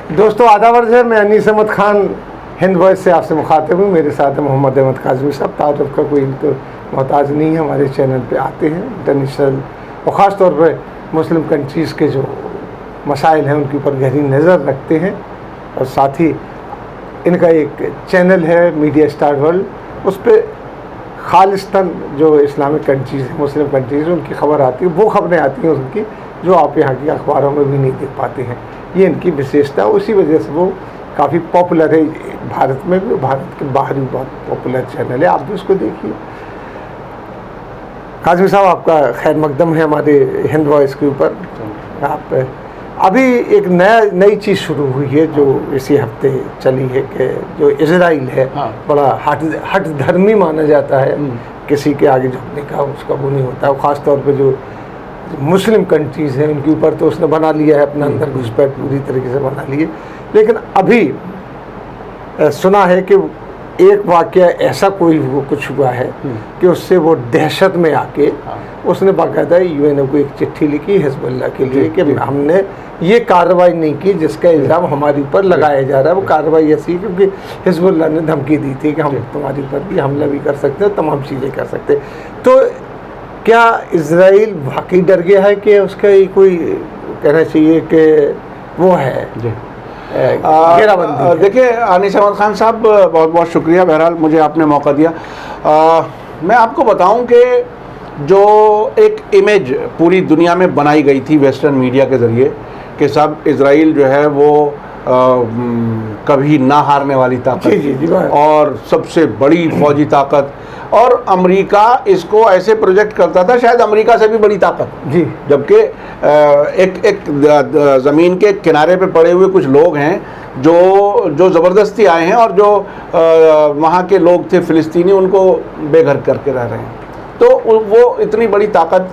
दोस्तों आदाब अर्ज़ है, मैं अनीस अहमद खान हिंद वॉइस से आपसे मुखातिब हूँ। मेरे साथ है मोहम्मद अहमद काज़मी साहब। तारुफ का कोई इनको मोहताज नहीं है, हमारे चैनल पे आते हैं इंटरनेशनल और ख़ास तौर पर मुस्लिम कंट्रीज़ के जो मसाइल हैं उनके ऊपर गहरी नज़र रखते हैं। और साथ ही इनका एक चैनल है मीडिया स्टार वर्ल्ड, उस पर खालिस्तान जो इस्लामिक कंट्रीज़ हैं, मुस्लिम कंट्रीज़ हैं, उनकी खबर आती है। वो खबरें आती हैं उनकी जो आप यहाँ की अखबारों में भी नहीं देख पाते हैं। ये इनकी विशेषता है, उसी वजह से वो काफ़ी पॉपुलर है भारत में भी, भारत के बाहर भी बहुत पॉपुलर चैनल है। आप भी उसको देखिए। काज़मी साहब, आपका खैर मकदम है हमारे हिंद वॉइस के ऊपर। आप अभी एक नई चीज़ शुरू हुई है जो इसी हफ्ते चली है कि जो इजराइल है, बड़ा हट धर्मी माना जाता है, किसी के आगे झुकने का उसका वो नहीं होता है। ख़ास तौर पे जो मुस्लिम कंट्रीज़ हैं उनके ऊपर तो उसने बना लिया है, अपना अंदर घुसपैठ पूरी तरीके से बना लिए। लेकिन अभी सुना है कि एक वाक़या ऐसा कोई कुछ हुआ है कि उससे वो दहशत में आके उसने बाकायदा यूएनओ को एक चिट्ठी लिखी हिजबुल्लाह के लिए कि हमने ये कार्रवाई नहीं की जिसका इल्ज़ाम हमारे ऊपर लगाया जा रहा है। वो कार्रवाई ऐसी है क्योंकि हिजबुल्लाह ने धमकी दी थी कि हम तुम्हारे ऊपर भी हमला भी कर सकते हैं, तमाम चीज़ें कर सकते हैं। तो क्या इजराइल वाकई डर गया है कि उसका कोई कहना चाहिए कि वो है घेराबंदी? देखिए अनीस अहमद खान साहब, बहुत बहुत शुक्रिया बहरहाल मुझे आपने मौका दिया। मैं आपको बताऊं कि जो एक इमेज पूरी दुनिया में बनाई गई थी वेस्टर्न मीडिया के ज़रिए कि सब इजराइल जो है वो कभी ना हारने वाली ताकत और सबसे बड़ी फौजी ताकत, और अमेरिका इसको ऐसे प्रोजेक्ट करता था शायद अमेरिका से भी बड़ी ताकत जी, जबकि एक ज़मीन के किनारे पे पड़े हुए कुछ लोग हैं जो ज़बरदस्ती आए हैं और जो वहाँ के लोग थे फ़िलिस्तीनी, उनको बेघर करके रह रहे हैं। तो वो इतनी बड़ी ताकत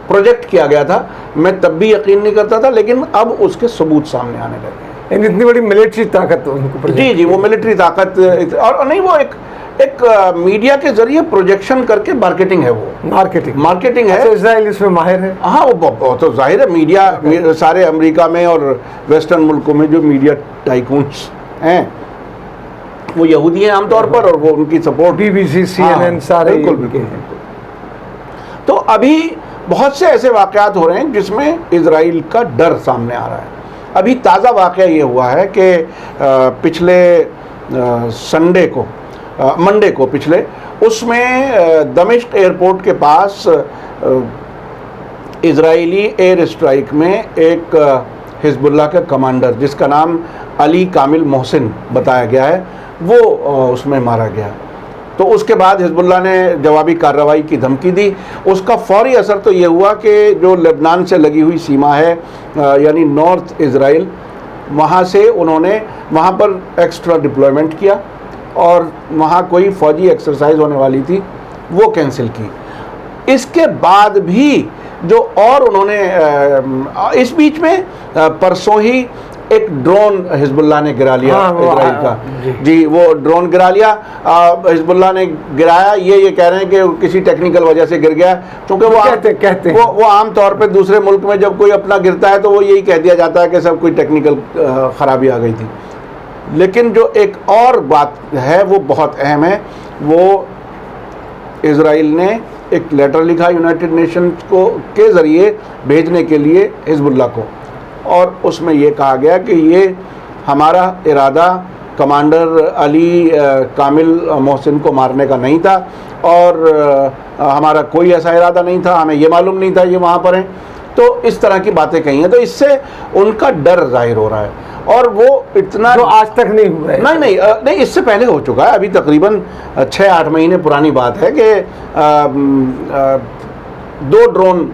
प्रोजेक्ट किया गया था। मैं तब भी यकीन नहीं करता था, लेकिन अब उसके सबूत सामने आने लगे। इतनी बड़ी मिलिट्री ताकत उनको जी, वो मिलिट्री ताकत और नहीं, वो एक मीडिया के जरिए प्रोजेक्शन करके मार्केटिंग है, वो मार्केटिंग है। अच्छा, इजराइल इसमें माहिर है। हाँ, वो तो जाहिर है मीडिया सारे अमेरिका में और वेस्टर्न मुल्कों में जो मीडिया टाइकून्स हैं वो यहूदी हैं आमतौर पर, और वो उनकी सपोर्ट BBC, CNN सारे बिल्कुल। तो अभी बहुत से ऐसे वाक़यात हो रहे हैं जिसमें इजराइल का डर सामने आ रहा है। अभी ताज़ा वाक़या ये हुआ है कि पिछले मंडे को पिछले उसमें दमिश्क एयरपोर्ट के पास इजरायली एयर स्ट्राइक में एक हिजबुल्लाह का कमांडर जिसका नाम अली कामिल मोहसिन बताया गया है, वो उसमें मारा गया। तो उसके बाद हिजबुल्लाह ने जवाबी कार्रवाई की धमकी दी। उसका फौरी असर तो ये हुआ कि जो लेबनान से लगी हुई सीमा है यानी नॉर्थ इजराइल, वहाँ से उन्होंने वहाँ पर एक्स्ट्रा डिप्लॉयमेंट किया और वहाँ कोई फ़ौजी एक्सरसाइज होने वाली थी वो कैंसिल की। इसके बाद भी जो और उन्होंने इस बीच में परसों ही एक ड्रोन हिजबुल्लाह ने गिरा लिया इजराइल का। जी, वो ड्रोन गिरा लिया, हिजबुल्लाह ने गिराया। ये कह रहे हैं कि किसी टेक्निकल वजह से गिर गया, क्योंकि वो कहते हैं वो आम तौर पे दूसरे मुल्क में जब कोई अपना गिरता है तो वो यही कह दिया जाता है कि सब कोई टेक्निकल ख़राबी आ गई थी। लेकिन जो एक और बात है वो बहुत अहम है, वो इजराइल ने एक लेटर लिखा यूनाइटेड नेशंस को के ज़रिए भेजने के लिए हिजबुल्लाह को, और उसमें ये कहा गया कि ये हमारा इरादा कमांडर अली कामिल मोहसिन को मारने का नहीं था, और हमारा कोई ऐसा इरादा नहीं था, हमें ये मालूम नहीं था ये वहाँ पर हैं। तो इस तरह की बातें कही हैं। तो इससे उनका डर जाहिर हो रहा है, और वो इतना जो आज तक नहीं हुआ है। नहीं, इससे पहले हो चुका है। अभी तकरीबन 6-8 महीने पुरानी बात है कि 2 ड्रोन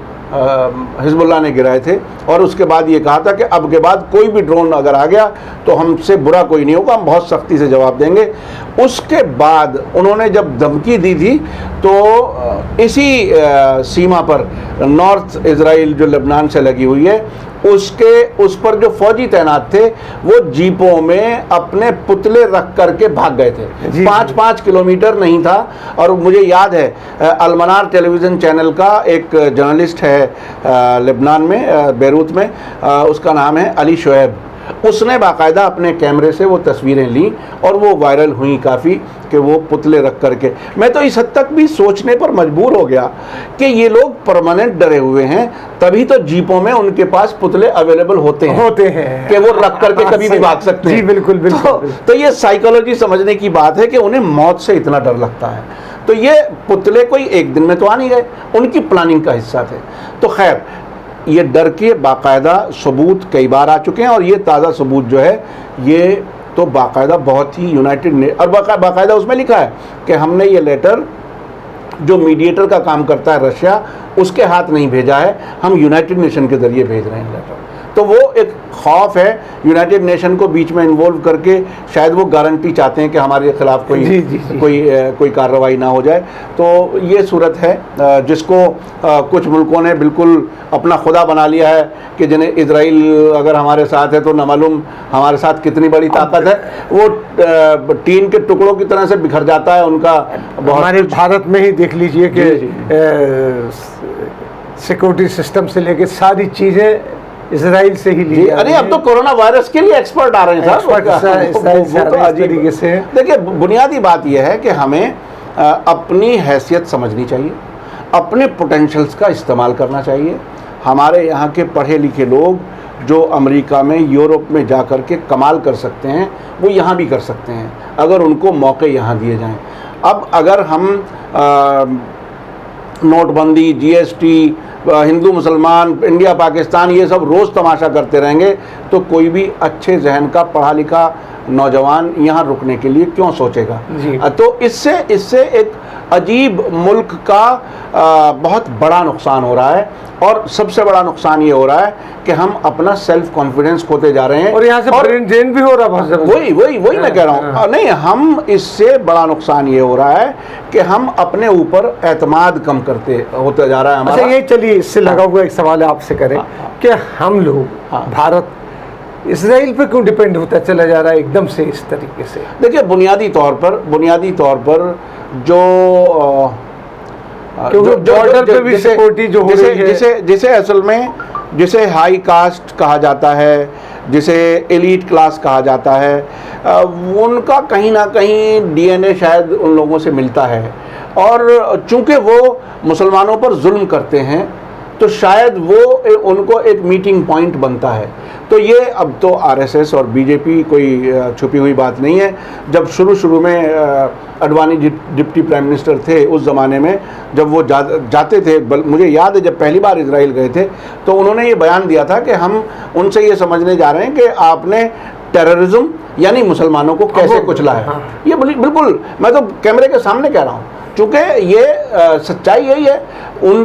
हिजबुल्लाह ने गिराए थे, और उसके बाद ये कहा था कि अब के बाद कोई भी ड्रोन अगर आ गया तो हमसे बुरा कोई नहीं होगा, हम बहुत सख्ती से जवाब देंगे। उसके बाद उन्होंने जब धमकी दी थी तो इसी सीमा पर नॉर्थ इजराइल जो लेबनान से लगी हुई है उस पर जो फौजी तैनात थे वो जीपों में अपने पुतले रख करके भाग गए थे। 5-5 किलोमीटर नहीं था। और मुझे याद है अलमनार टेलीविज़न चैनल का एक जर्नलिस्ट है लेबनान में, बेरूत में, उसका नाम है अली शोएब। उसने बाकायदा अपने कैमरे से वो तस्वीरें ली और वो वायरल हुई काफ़ी, कि वो पुतले रख करके। मैं तो इस हद तक भी सोचने पर मजबूर हो गया कि ये लोग परमानेंट डरे हुए हैं, तभी तो जीपों में उनके पास पुतले अवेलेबल होते हैं कि वो रख करके कभी भी भाग सकते हैं। जी बिल्कुल बिल्कुल। तो ये साइकोलॉजी समझने की बात है कि उन्हें मौत से इतना डर लगता है। तो ये पुतले कोई एक दिन में तो आ नहीं गए, उनकी प्लानिंग का हिस्सा थे। तो खैर, ये डर के बाकायदा सबूत कई बार आ चुके हैं, और ये ताज़ा सबूत जो है ये तो बाकायदा बहुत ही और बाकायदा उसमें लिखा है कि हमने ये लेटर जो मीडिएटर का काम करता है रशिया, उसके हाथ नहीं भेजा है, हम यूनाइटेड नेशन के ज़रिए भेज रहे हैं लेटर। तो वो एक खौफ है यूनाइटेड नेशन को बीच में इन्वॉल्व करके, शायद वो गारंटी चाहते हैं कि हमारे खिलाफ कोई कार्रवाई ना हो जाए। तो ये सूरत है जिसको कुछ मुल्कों ने बिल्कुल अपना खुदा बना लिया है कि जिन्हें इजराइल अगर हमारे साथ है तो न मालूम हमारे साथ कितनी बड़ी ताकत है। वो टीन के टुकड़ों की तरह से बिखर जाता है उनका। हमारे भारत में ही देख लीजिए कि सिक्योरिटी सिस्टम से लेके सारी चीज़ें इजराइल से ही ली। अरे अब तो कोरोना वायरस के लिए एक्सपर्ट आ रहे हैं साहब। देखिए, बुनियादी बात यह है कि हमें अपनी हैसियत समझनी चाहिए, अपने पोटेंशियल्स का इस्तेमाल करना चाहिए। हमारे यहाँ के पढ़े लिखे लोग जो अमेरिका में, यूरोप में जा कर के कमाल कर सकते हैं, वो यहाँ भी कर सकते हैं अगर उनको मौके यहाँ दिए जाएं। अब अगर हम नोटबंदी, जीएसटी, हिंदू मुसलमान, इंडिया पाकिस्तान, ये सब रोज़ तमाशा करते रहेंगे तो कोई भी अच्छे जहन का पढ़ा लिखा नौजवान यहाँ रुकने के लिए क्यों सोचेगा। तो इससे एक अजीब मुल्क का बहुत बड़ा नुकसान हो रहा है, और सबसे बड़ा नुकसान ये हो रहा है कि हम अपना सेल्फ कॉन्फिडेंस खोते जा रहे हैं, और यहाँ से ब्रेन ड्रेन भी हो रहा है। वही मैं कह रहा हूँ। नहीं, हम इससे बड़ा नुकसान ये हो रहा है कि हम अपने ऊपर एतमाद कम करते होते जा रहा है हमारा। अच्छा, ये चलिए, इससे लगा हुआ एक सवाल आपसे करें कि हम लोग भारत इजराइल पे क्यों डिपेंड होता चला जा रहा है एकदम से इस तरीके से? देखिए, बुनियादी तौर पर जो बॉर्डर पे भी सिक्योरिटी जो हो रही है, जिसे असल में जिसे हाई कास्ट कहा जाता है, जिसे एलीट क्लास कहा जाता है, उनका कहीं ना कहीं डीएनए शायद उन लोगों से मिलता है, और चूंकि वो मुसलमानों पर जुल्म करते हैं तो शायद वो उनको एक मीटिंग पॉइंट बनता है। तो ये अब तो आरएसएस और बीजेपी कोई छुपी हुई बात नहीं है। जब शुरू में अडवाणी डिप्टी प्राइम मिनिस्टर थे, उस ज़माने में जब वो जाते थे, मुझे याद है जब पहली बार इजराइल गए थे तो उन्होंने ये बयान दिया था कि हम उनसे ये समझने जा रहे हैं कि आपने टेररिज्म यानी मुसलमानों को कैसे कुचला है। ये बिल्कुल मैं तो कैमरे के सामने कह रहा हूँ, चूँकि ये सच्चाई यही है। उन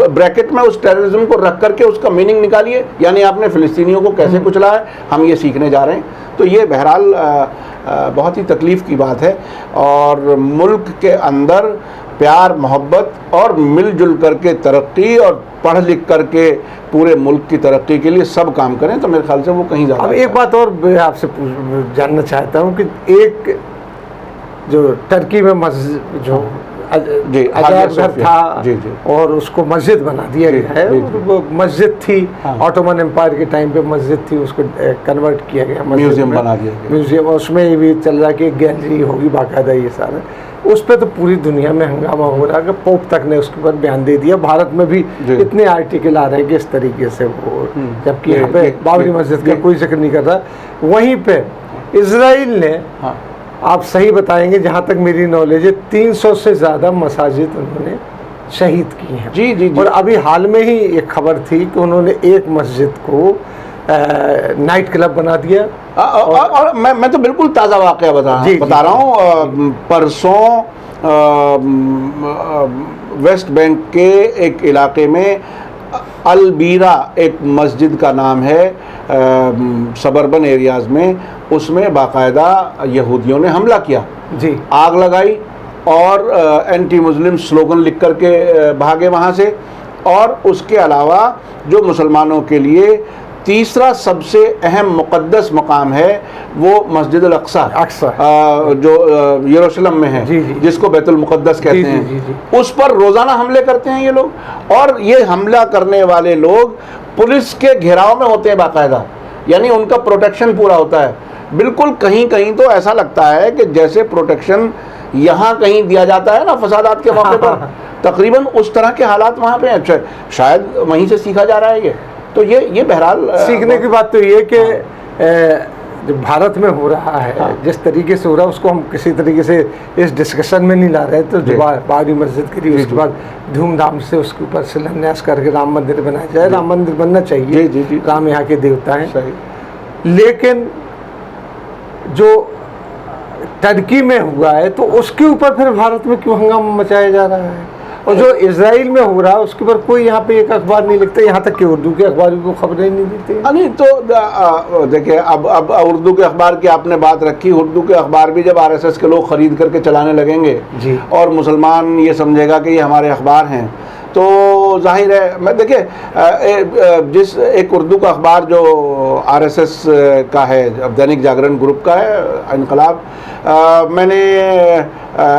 ब्रैकेट में उस टेररिज्म को रख करके उसका मीनिंग निकालिए, यानी आपने फ़िलिस्तीनियों को कैसे कुचला है, हम ये सीखने जा रहे हैं। तो ये बहरहाल बहुत ही तकलीफ़ की बात है, और मुल्क के अंदर प्यार मोहब्बत और मिलजुल करके तरक्की और पढ़ लिख करके पूरे मुल्क की तरक्की के लिए सब काम करें तो मेरे ख्याल से वो कहीं ज़्यादा। अब एक बात और आपसे जानना चाहता हूँ कि एक जो टर्की में मस्जिद जो अजायब घर था, और उसको मस्जिद बना दिया गया है, वो मस्जिद थी, ऑटोमन एम्पायर के टाइम पे मस्जिद थी, उसको कन्वर्ट किया गया, म्यूजियम बना दिया गया। म्यूजियम, उसमें ये भी चल रहा है कि गैलरी होगी बाकायदा, ये सारा। उस पर तो पूरी दुनिया में हंगामा हो रहा है कि पोप तक ने उसके ऊपर बयान दे दिया। भारत में भी इतने आर्टिकल आ रहे हैं कि इस तरीके से वो, जबकि यहाँ पे बाबरी मस्जिद का कोई जिक्र नहीं कर रहा। वहीं पे इजराइल ने, आप सही बताएंगे जहाँ तक मेरी नॉलेज है, 300 से ज़्यादा मसाजिद उन्होंने शहीद की हैं। जी। और अभी हाल में ही एक खबर थी कि उन्होंने एक मस्जिद को नाइट क्लब बना दिया। और मैं तो बिल्कुल ताज़ा वाक़या बता रहा हूँ। परसों वेस्ट बैंक के एक इलाके में अलबीरा एक मस्जिद का नाम है, सबर्बन एरियाज़ में, उसमें बाकायदा यहूदियों ने हमला किया, आग लगाई और एंटी मुस्लिम स्लोगन लिख करके भागे वहाँ से। और उसके अलावा जो मुसलमानों के लिए तीसरा सबसे अहम मुक़द्दस मकाम है वो मस्जिद अल अक्सा जो यरूशलेम में है, जिसको बैतुल मुक़द्दस कहते हैं, उस पर रोज़ाना हमले करते हैं ये लोग। और ये हमला करने वाले लोग पुलिस के घेराव में होते हैं बाकायदा, यानी उनका प्रोटेक्शन पूरा होता है। बिल्कुल कहीं कहीं तो ऐसा लगता है कि जैसे प्रोटेक्शन यहाँ कहीं दिया जाता है ना फसादात के मौके पर, तकरीबन उस तरह के हालात वहाँ पे हैं। शायद वहीं से सीखा जा रहा है ये। तो ये बहरहाल सीखने की बात तो ये कि जो भारत में हो रहा है, जिस तरीके से हो रहा है उसको हम किसी तरीके से इस डिस्कशन में नहीं ला रहे। तो जो बाबरी मस्जिद करी, उसके बाद धूमधाम से उसके ऊपर शिलान्यास करके राम मंदिर बनाया जाए। राम मंदिर बनना चाहिए, राम यहाँ के देवता हैं। लेकिन जो टर्की में हुआ है तो उसके ऊपर फिर भारत में क्यों हंगामा मचाया जा रहा है? और जो इजराइल में हो रहा है उसके ऊपर कोई यहाँ पे एक अखबार नहीं लिखता, यहाँ तक कि उर्दू के अखबार को खबरें नहीं देते। नहीं तो देखिए, अब उर्दू के अखबार की आपने बात रखी। उर्दू के अखबार भी जब आरएसएस के लोग खरीद करके चलाने लगेंगे जी, और मुसलमान ये समझेगा कि ये हमारे अखबार हैं, तो जाहिर है। मैं देखिए, जिस एक उर्दू का अखबार जो आरएसएस का है, दैनिक जागरण ग्रुप का है, इनकलाब, मैंने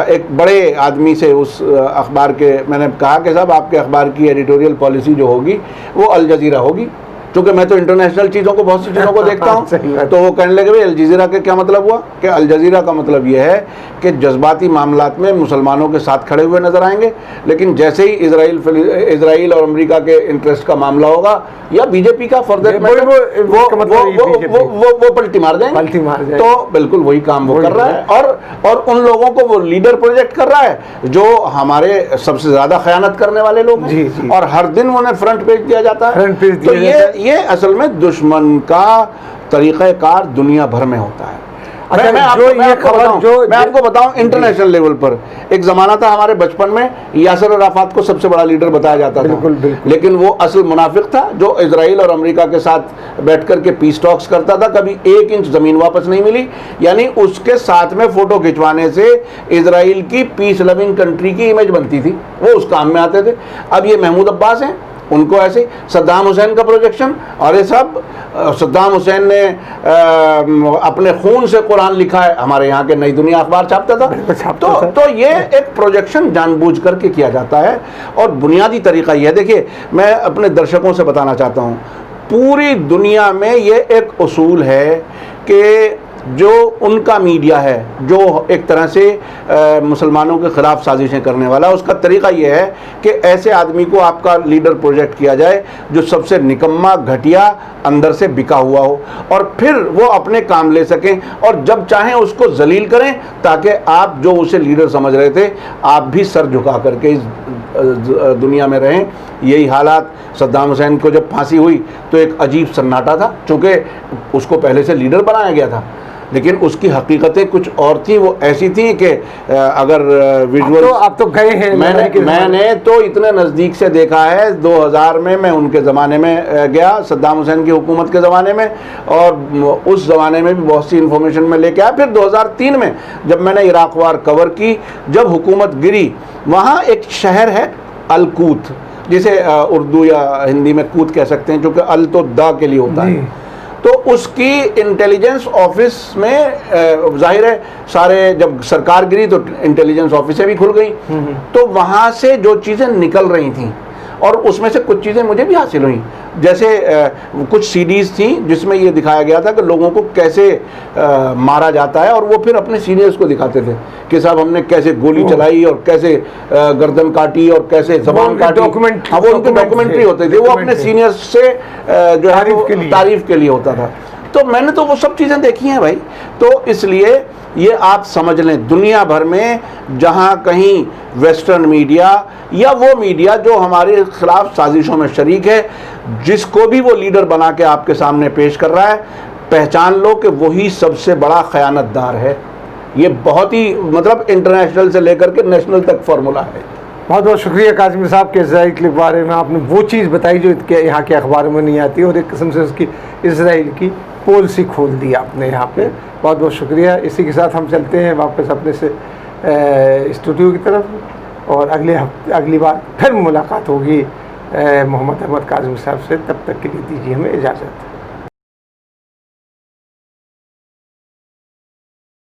एक बड़े आदमी से उस अखबार के मैंने कहा कि साहब आपके अखबार की एडिटोरियल पॉलिसी जो होगी वो अल जजीरा होगी, क्योंकि मैं तो इंटरनेशनल चीज़ों को, बहुत सी चीज़ों को देखता हूँ। तो वो कहने लगे भाई अल जजीरा के क्या मतलब हुआ? कि अल जजीरा का मतलब ये है कि जज्बाती मामलात में मुसलमानों के साथ खड़े हुए नजर आएंगे, लेकिन जैसे ही इजराइल और अमेरिका के इंटरेस्ट का मामला होगा या बीजेपी का फॉर दैट मैटर, वो पलटी मार देंगे। तो बिल्कुल वही काम वो कर रहा है, और उन लोगों को वो लीडर प्रोजेक्ट कर रहा है जो हमारे सबसे ज्यादा खयानत करने वाले लोग हैं, और हर दिन उन्हें फ्रंट पेज दिया जाता है। तो ये असल में दुश्मन का तरीक़ाकार दुनिया भर में होता है। मैं आपको बताऊं इंटरनेशनल लेवल पर एक ज़माना था हमारे बचपन में, यासर अराफात को सबसे बड़ा लीडर बताया जाता था। लेकिन वो असल मुनाफिक था जो इजराइल और अमेरिका के साथ बैठ कर के पीस टॉक्स करता था। कभी 1 इंच ज़मीन वापस नहीं मिली, यानी उसके साथ में फ़ोटो खिंचवाने से इजराइल की पीस लविंग कंट्री की इमेज बनती थी, वो उस काम में आते थे। अब ये महमूद अब्बास हैं, उनको ऐसे सद्दाम हुसैन का प्रोजेक्शन, और ये सब सद्दाम हुसैन ने अपने खून से कुरान लिखा है, हमारे यहाँ के नई दुनिया अखबार छापता था। तो ये एक प्रोजेक्शन जानबूझ करके किया जाता है, और बुनियादी तरीका ये है। देखिए, मैं अपने दर्शकों से बताना चाहता हूँ, पूरी दुनिया में ये एक उसूल है कि जो उनका मीडिया है, जो एक तरह से मुसलमानों के ख़िलाफ़ साजिशें करने वाला, उसका तरीक़ा यह है कि ऐसे आदमी को आपका लीडर प्रोजेक्ट किया जाए जो सबसे निकम्मा, घटिया, अंदर से बिका हुआ हो, और फिर वो अपने काम ले सकें, और जब चाहें उसको जलील करें, ताकि आप जो उसे लीडर समझ रहे थे आप भी सर झुका करके इस दुनिया में रहें। यही हालात सद्दाम हुसैन को जब फांसी हुई तो एक अजीब सन्नाटा था, चूँकि उसको पहले से लीडर बनाया गया था, लेकिन उसकी हकीकतें कुछ और थी। वो ऐसी थी कि अगर विजुअल आप तो गए हैं, मैंने तो इतने नज़दीक से देखा है। 2000 में मैं उनके ज़माने में गया, सद्दाम हुसैन की हुकूमत के ज़माने में, और उस ज़माने में भी बहुत सी इन्फॉर्मेशन में लेके आया। फिर 2003 में जब मैंने इराक़ वार कवर की, जब हुकूमत गिरी, वहाँ एक शहर है अलकूत, जिसे उर्दू या हिंदी में कूत कह सकते हैं, क्योंकि अल तो दा के लिए होता है। तो उसकी इंटेलिजेंस ऑफिस में जाहिर है सारे, जब सरकार गिरी तो इंटेलिजेंस ऑफिसें भी खुल गई, तो वहाँ से जो चीज़ें निकल रही थीं, और उसमें से कुछ चीज़ें मुझे भी हासिल हुई। जैसे कुछ सीडीज़ थी जिसमें ये दिखाया गया था कि लोगों को कैसे मारा जाता है, और वो फिर अपने सीनियर्स को दिखाते थे कि साहब हमने कैसे गोली चलाई और कैसे गर्दन काटी और कैसे ज़बान काटी। हाँ, वो उनके डॉक्यूमेंट्री होते थे, वो अपने सीनियर्स से जो है तारीफ़ के लिए होता था। तो मैंने तो वो सब चीज़ें देखी हैं भाई। तो इसलिए ये आप समझ लें, दुनिया भर में जहाँ कहीं वेस्टर्न मीडिया या वो मीडिया जो हमारे खिलाफ साजिशों में शरीक है, जिसको भी वो लीडर बना के आपके सामने पेश कर रहा है, पहचान लो कि वही सबसे बड़ा खयानतदार है। ये बहुत ही मतलब इंटरनेशनल से लेकर के नेशनल तक फार्मूला है। बहुत बहुत शुक्रिया काज़मी साहब के इजराइल के बारे में आपने वो चीज़ बताई जो यहाँ के अखबारों में नहीं आती, और एक किस्म से उसकी इजराइल की पॉलिसी खोल दी आपने यहाँ पे। बहुत बहुत शुक्रिया। इसी के साथ हम चलते हैं वापस अपने से स्टूडियो की तरफ, और अगली बार फिर मुलाकात होगी मोहम्मद अहमद काज़मी साहब से। तब तक के लिए दीजिए हमें इजाज़त।